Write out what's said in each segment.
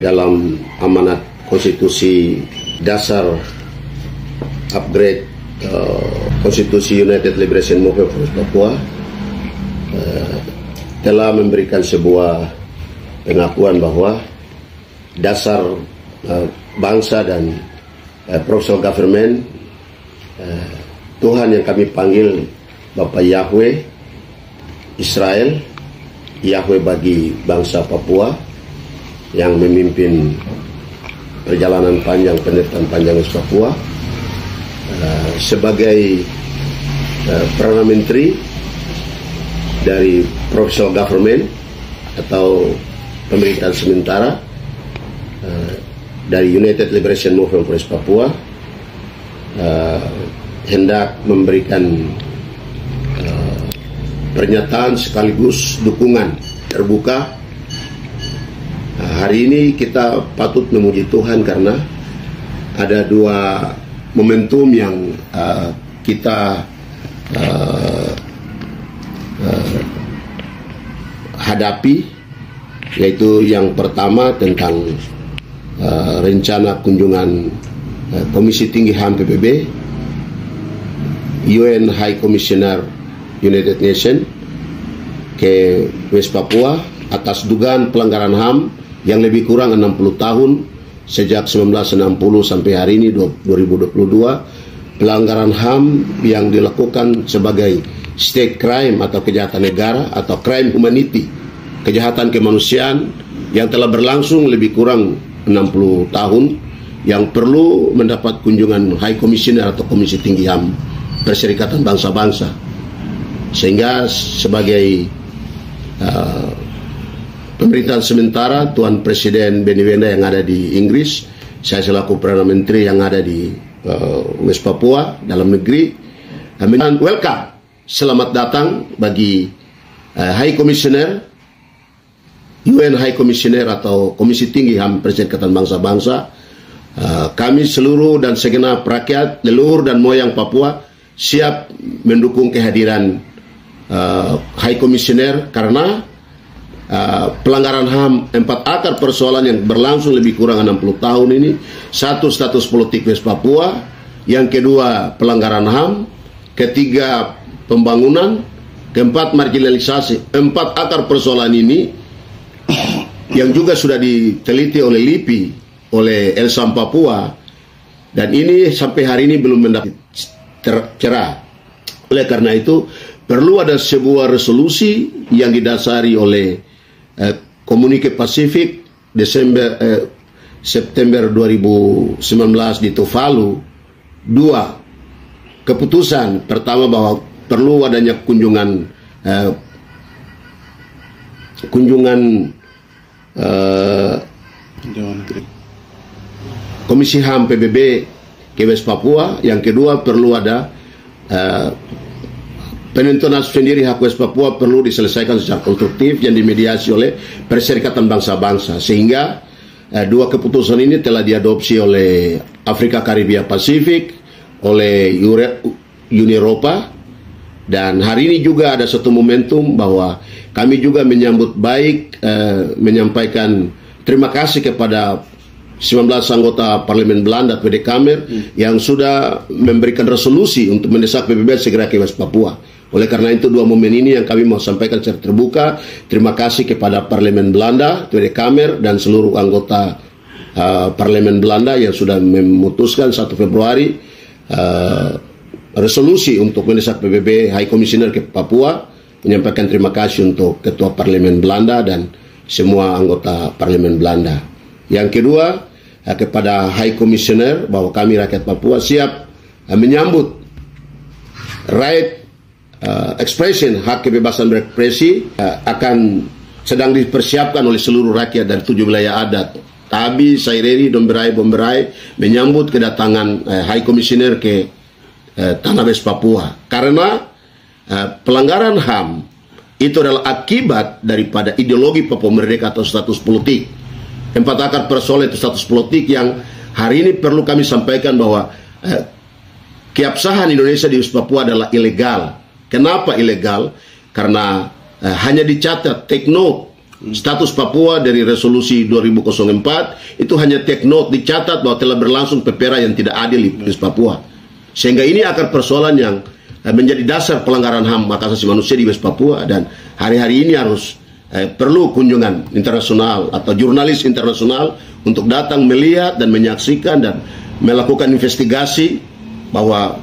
dalam amanat konstitusi dasar upgrade konstitusi United Liberation Movement for Papua telah memberikan sebuah pengakuan bahwa dasar bangsa dan provincial government, Tuhan yang kami panggil Bapak Yahweh Israel, Yahweh bagi bangsa Papua yang memimpin perjalanan panjang penderitaan panjang di Papua, sebagai Perdana Menteri dari provincial government atau pemerintahan sementara dari United Liberation Movement for Papua, hendak memberikan pernyataan sekaligus dukungan terbuka. Hari ini kita patut memuji Tuhan karena ada dua momentum yang kita hadapi, yaitu yang pertama tentang rencana kunjungan Komisi Tinggi HAM PBB, UN High Commissioner United Nations ke West Papua atas dugaan pelanggaran HAM yang lebih kurang 60 tahun sejak 1960 sampai hari ini 2022, pelanggaran HAM yang dilakukan sebagai state crime atau kejahatan negara atau crime humanity, kejahatan kemanusiaan yang telah berlangsung lebih kurang 60 tahun, yang perlu mendapat kunjungan High Commissioner atau Komisi Tinggi HAM Perserikatan Bangsa-Bangsa. Sehingga sebagai pemerintahan sementara Tuan Presiden Benny Wenda yang ada di Inggris, saya selaku Perdana Menteri yang ada di West Papua dalam negeri, welcome, selamat datang bagi High Commissioner, UN High Commissioner atau Komisi Tinggi HAM Perserikatan Bangsa-Bangsa. Kami seluruh dan segenap rakyat, leluhur dan moyang Papua siap mendukung kehadiran High Commissioner karena pelanggaran HAM, 4 akar persoalan yang berlangsung lebih kurang 60 tahun ini. Satu, status politik West Papua. Yang kedua, pelanggaran HAM. Ketiga, pembangunan. Keempat, marginalisasi. 4 akar persoalan ini yang juga sudah diteliti oleh LIPI, oleh Elsam Papua, dan ini sampai hari ini belum mendapat cerah. Oleh karena itu perlu ada sebuah resolusi yang didasari oleh Komunike Pasifik September 2019 di Tuvalu. 2, keputusan pertama bahwa perlu adanya kunjungan Komisi HAM PBB ke West Papua. Yang kedua, perlu ada penentuan sendiri hak West Papua perlu diselesaikan secara konstruktif yang dimediasi oleh Perserikatan Bangsa-Bangsa, sehingga dua keputusan ini telah diadopsi oleh Afrika Karibia Pasifik, oleh Uni Eropa, dan hari ini juga ada satu momentum bahwa kami juga menyambut baik, menyampaikan terima kasih kepada 19 anggota Parlemen Belanda Tweede Kamer yang sudah memberikan resolusi untuk mendesak PBB segera ke West Papua. Oleh karena itu dua momen ini yang kami mau sampaikan secara terbuka. Terima kasih kepada Parlemen Belanda Tweede Kamer dan seluruh anggota Parlemen Belanda yang sudah memutuskan 1 Februari resolusi untuk mendesak PBB High Commissioner ke Papua. Menyampaikan terima kasih untuk Ketua Parlemen Belanda dan semua anggota Parlemen Belanda. Yang kedua, kepada High Commissioner, bahwa kami rakyat Papua siap menyambut right expression, hak kebebasan berekspresi akan sedang dipersiapkan oleh seluruh rakyat dari 7 wilayah adat. Tabi, Saireri, Domberai, Bomberai menyambut kedatangan High Commissioner ke tanah West Papua. Karena pelanggaran HAM itu adalah akibat daripada ideologi Papua Merdeka atau status politik. 4 akar persoalan itu status politik yang hari ini perlu kami sampaikan bahwa keabsahan Indonesia di West Papua adalah ilegal. Kenapa ilegal? Karena hanya dicatat, take note, Status Papua dari resolusi 2004 itu hanya take note, dicatat bahwa telah berlangsung pepera yang tidak adil di Provinsi Papua. Sehingga ini akar persoalan yang menjadi dasar pelanggaran HAM hak asasi manusia di West Papua, dan hari-hari ini harus perlu kunjungan internasional atau jurnalis internasional untuk datang melihat dan menyaksikan dan melakukan investigasi bahwa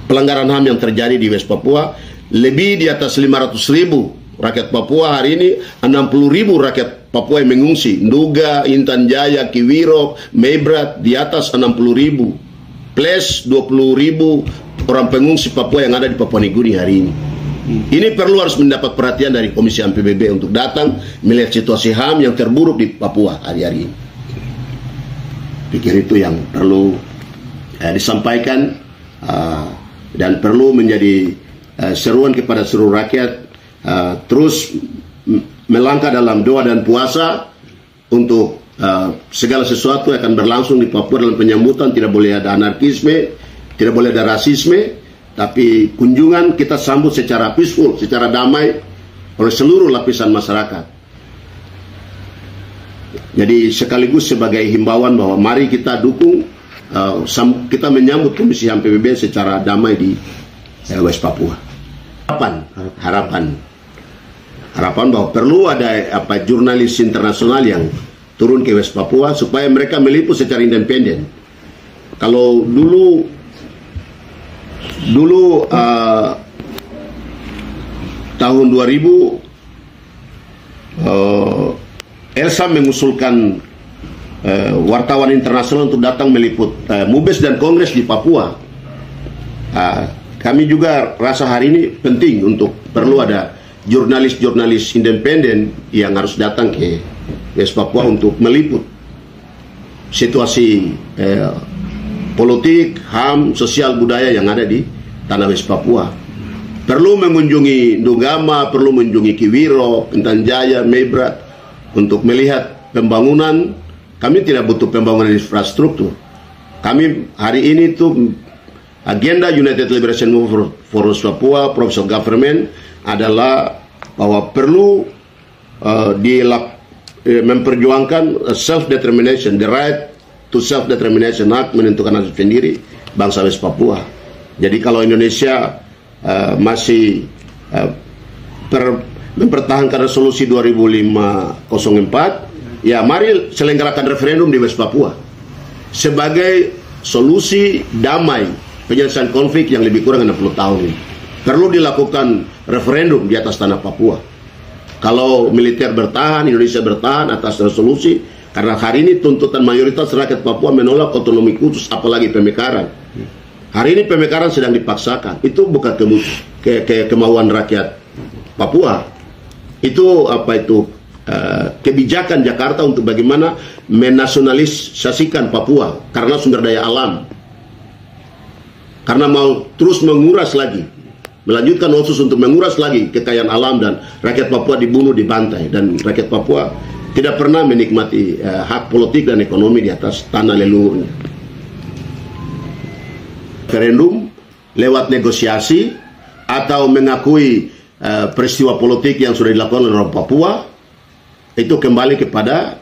pelanggaran HAM yang terjadi di West Papua. Lebih di atas 500.000 rakyat Papua hari ini, 60.000 rakyat Papua yang mengungsi. Nduga, Intan Jaya, Kiwiro, Mebrat di atas 60.000. Plus 20.000 orang pengungsi Papua yang ada di Papua Nugini hari ini. Ini perlu harus mendapat perhatian dari Komisi HAM PBB untuk datang melihat situasi HAM yang terburuk di Papua hari-hari ini. Pikir itu yang perlu disampaikan dan perlu menjadi seruan kepada seluruh rakyat. Terus melangkah dalam doa dan puasa untuk segala sesuatu yang akan berlangsung di Papua dalam penyambutan. Tidak boleh ada anarkisme, tidak boleh ada rasisme, tapi kunjungan kita sambut secara peaceful, secara damai oleh seluruh lapisan masyarakat. Jadi sekaligus sebagai himbauan bahwa mari kita dukung, kita menyambut Komisi HAM PBB secara damai di West Papua. Harapan bahwa perlu ada jurnalis internasional yang turun ke West Papua supaya mereka meliput secara independen. Kalau dulu tahun 2000 Elsa mengusulkan wartawan internasional untuk datang meliput Mubes dan Kongres di Papua. Kami juga rasa hari ini penting untuk perlu ada jurnalis-jurnalis independen yang harus datang ke West Papua untuk meliput situasi politik, HAM, sosial, budaya yang ada di tanah West Papua. Perlu mengunjungi Ndugama, perlu mengunjungi Kiwiro, Intan Jaya, Mebrat untuk melihat pembangunan. Kami tidak butuh pembangunan infrastruktur. Kami hari ini tuh agenda United Liberation Movement for West Papua, Provincial Government adalah bahwa perlu memperjuangkan self-determination, the right to self-determination, hak menentukan nasib sendiri bangsa West Papua. Jadi kalau Indonesia masih mempertahankan resolusi 2504, ya mari selenggarakan referendum di West Papua sebagai solusi damai penyelesaian konflik yang lebih kurang 60 tahun ini. Perlu dilakukan referendum di atas tanah Papua. Kalau militer bertahan, Indonesia bertahan atas resolusi, karena hari ini tuntutan mayoritas rakyat Papua menolak otonomi khusus, apalagi pemekaran. Hari ini pemekaran sedang dipaksakan. Itu bukan kemauan rakyat Papua. Itu kebijakan Jakarta untuk bagaimana menasionalisasikan Papua karena sumber daya alam. Karena mau terus menguras lagi, melanjutkan otsus untuk menguras lagi kekayaan alam, dan rakyat Papua dibunuh, dibantai, dan rakyat Papua tidak pernah menikmati hak politik dan ekonomi di atas tanah leluhurnya. Referendum lewat negosiasi atau mengakui peristiwa politik yang sudah dilakukan oleh orang Papua, itu kembali kepada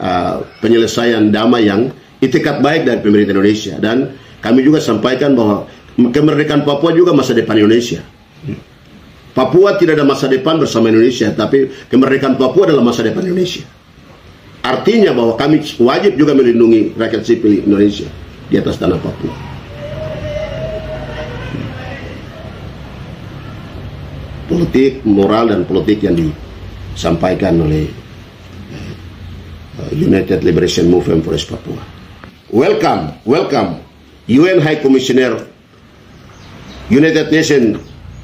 penyelesaian damai yang itikat baik dari pemerintah Indonesia. Dan kami juga sampaikan bahwa kemerdekaan Papua juga masa depan Indonesia. Papua tidak ada masa depan bersama Indonesia, tapi kemerdekaan Papua adalah masa depan Indonesia. Artinya bahwa kami wajib juga melindungi rakyat sipil Indonesia di atas tanah Papua. Politik, moral, dan politik yang disampaikan oleh United Liberation Movement for West Papua. Welcome, UN High Commissioner, United Nations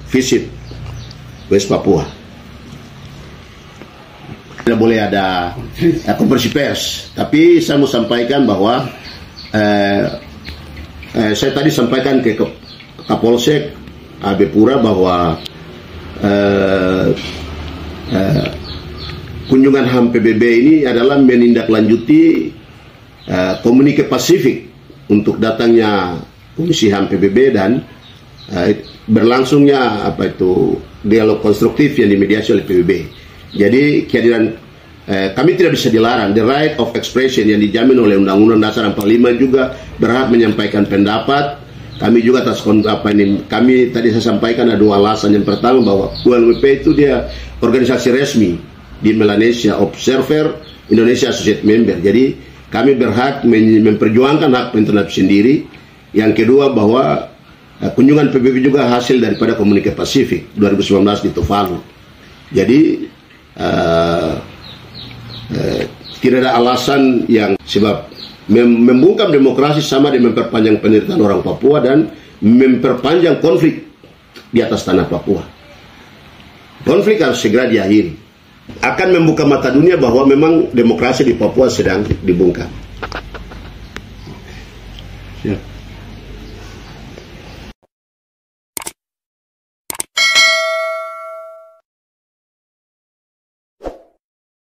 visit West Papua. Tidak boleh ada konferensi pers, tapi saya mau sampaikan bahwa saya tadi sampaikan ke Kapolsek Abepura bahwa kunjungan HAM PBB ini adalah menindaklanjuti komunike Pasifik untuk datangnya Komisi HAM PBB dan berlangsungnya dialog konstruktif yang dimediasi oleh PBB. Jadi kehadiran kami tidak bisa dilarang. The right of expression yang dijamin oleh Undang-Undang Dasar 45 juga berhak menyampaikan pendapat. Kami juga atas kami tadi saya sampaikan ada dua alasan. Yang pertama bahwa UNWP itu dia organisasi resmi di Melanesia, Observer Indonesia Associate Member. Jadi kami berhak memperjuangkan hak internet sendiri. Yang kedua bahwa kunjungan PBB juga hasil daripada Komunike Pasifik 2019 di Tuvalu. Jadi tidak ada alasan yang sebab membungkam demokrasi sama dengan memperpanjang penderitaan orang Papua dan memperpanjang konflik di atas tanah Papua. Konflik harus segera diakhiri. Akan membuka mata dunia bahwa memang demokrasi di Papua sedang dibungkam. Siap.